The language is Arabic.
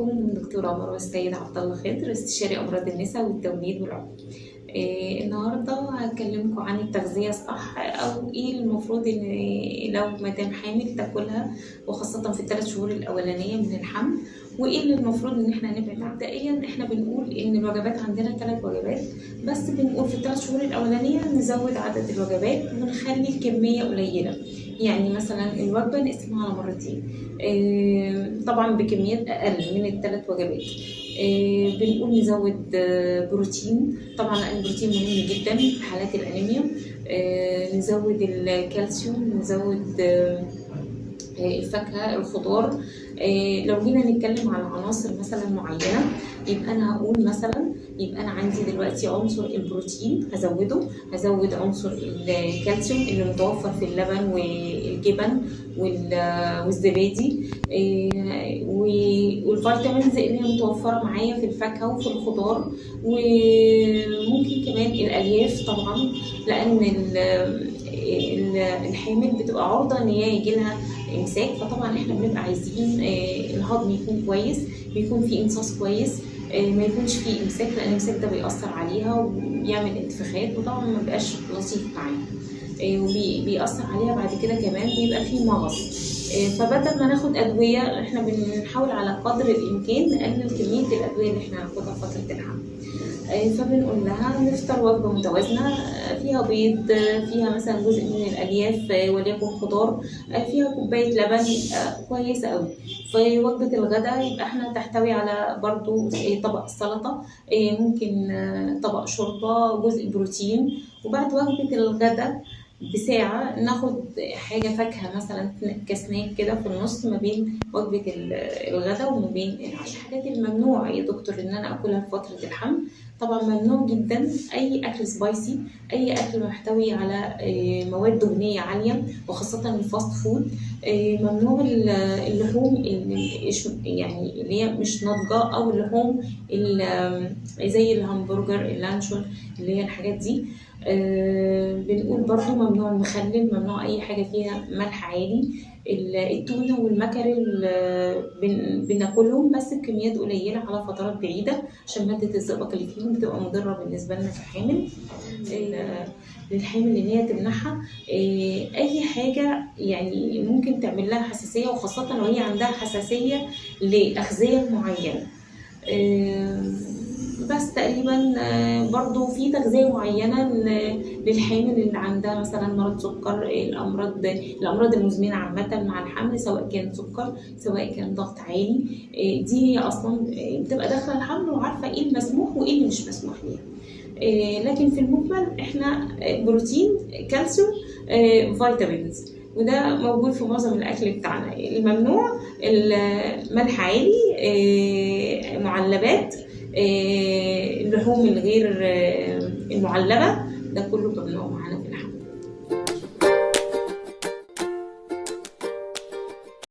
معاكم دكتورة مروة السيد عبد الله خضر، استشاري أمراض النساء والتوليد والرعاية. النهارده هكلمكم عن التغذية الصح أو إيه المفروض إن لو مدام حامل تاكلها، وخاصة في ال3 شهور الأولانية من الحمل، وإيه اللي المفروض إن إحنا نبعد عنه. مبدئيا إحنا بنقول إن الوجبات عندنا 3 وجبات، بس بنقول في ال3 شهور الأولانية نزود عدد الوجبات ونخلي الكمية قليلة. يعني مثلا الوجبة نقسمها على مرتين، طبعا بكميات أقل من ال3 وجبات. بنقول نزود بروتين، طبعا البروتين مهم جدا في حالات الأنيميا. نزود الكالسيوم، نزود الفاكهة، الخضار. لو جينا نتكلم على عناصر مثلا معينة، يبقى أنا هقول مثلا أنا عندي دلوقتي عنصر البروتين هزود عنصر الكالسيوم اللي متوفر في اللبن والجبن والزبادي، والفيتامينز اللي هي متوفرة معايا في الفاكهة وفي الخضار، وممكن كمان الألياف طبعا، لأن الحامل بتبقى عرضة إن هي يجيلها إمساك، فطبعا إحنا بنبقى عايزين الهضم يكون كويس، بيكون فيه إمصاص كويس، ما يكونش فيه إمساك، لأن الإمساك ده بيأثر عليها وبيعمل انتفاخات، وطبعا ما بيبقاش لطيف معاها، وبيأثر عليها بعد كده كمان بيبقى فيه مغص. فبدل ما ناخد أدوية، إحنا بنحاول على قدر الإمكان نقلل كمية الأدوية اللي إحنا هناخدها في فترة الحمل. فبنقول لها نفطر وجبة متوازنة فيها بيض، فيها مثلا جزء من الألياف وليكن خضار، فيها كوباية لبن كويسة قوي. في وجبة الغداء يبقى احنا تحتوي على برضو طبق سلطة، ممكن طبق شوربة، جزء بروتين. وبعد وجبة الغداء بساعة ناخد حاجة فاكهة مثلا كسناك كده في النص ما بين وجبة الغداء وما بين العشاء. الحاجات الممنوع يا دكتور إن أنا أكلها في فترة الحمل، طبعا ممنوع جدا أي أكل سبايسي، أي أكل محتوي على مواد دهنية عالية، وخاصة الفاست فود. ممنوع اللحوم يعني اللي هي مش ناضجة، أو اللحوم زي الهمبرجر، اللانشون، اللي هي الحاجات دي. بنقول برضو ممنوع المخلل، ممنوع أي حاجة فيها ملح عالي. التونة والمكرل بناكلهم بس بكميات قليلة على فترات بعيدة، عشان مادة الزئبق اللي فيهم بتبقى مضرة بالنسبة لنا كحامل. للحامل ان هي تمنعها اي حاجة يعني ممكن تعمل لها حساسية، وخاصة لو هي عندها حساسية لأغذية معينة. بس تقريبا برضو في تغذية معينة للحامل اللي عندها مثلا مرض سكر، الأمراض المزمنة عامة مع الحمل، سواء كان سكر سواء كان ضغط عالي. دي هي أصلا بتبقى داخلة الحمل وعارفة إيه المسموح وإيه اللي مش مسموح ليها. لكن في المجمل إحنا بروتين، كالسيوم، فيتامينز، وده موجود في معظم الأكل بتاعنا. الممنوع الملح عالي، معلبات، اللحوم الغير المعلبة، ده كله ممنوع معانا في الحمل.